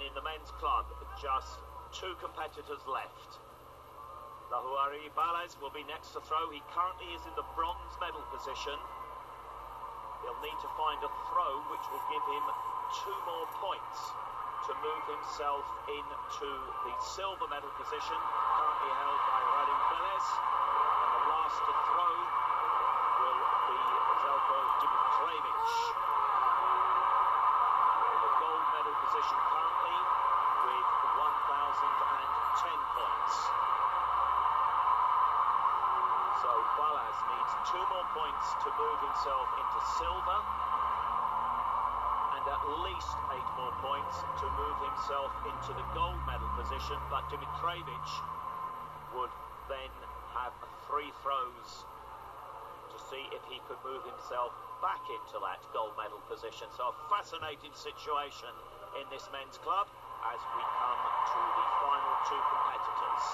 And in the men's club, just 2 competitors left. Lahuari Balaz will be next to throw. He currently is in the bronze medal position. He'll need to find a throw which will give him 2 more points to move himself into the silver medal position, currently held by Radim Velez. And the last to throw will be Zeljko Dimitrijevic. In the gold medal position currently with 1,010 points. So Balaz needs 2 more points to move himself into silver, and at least 8 more points to move himself into the gold medal position. But Dimitrijevic would then have 3 throws to see if he could move himself back into that gold medal position. So a fascinating situation in this men's club as we come to the final 2 competitors.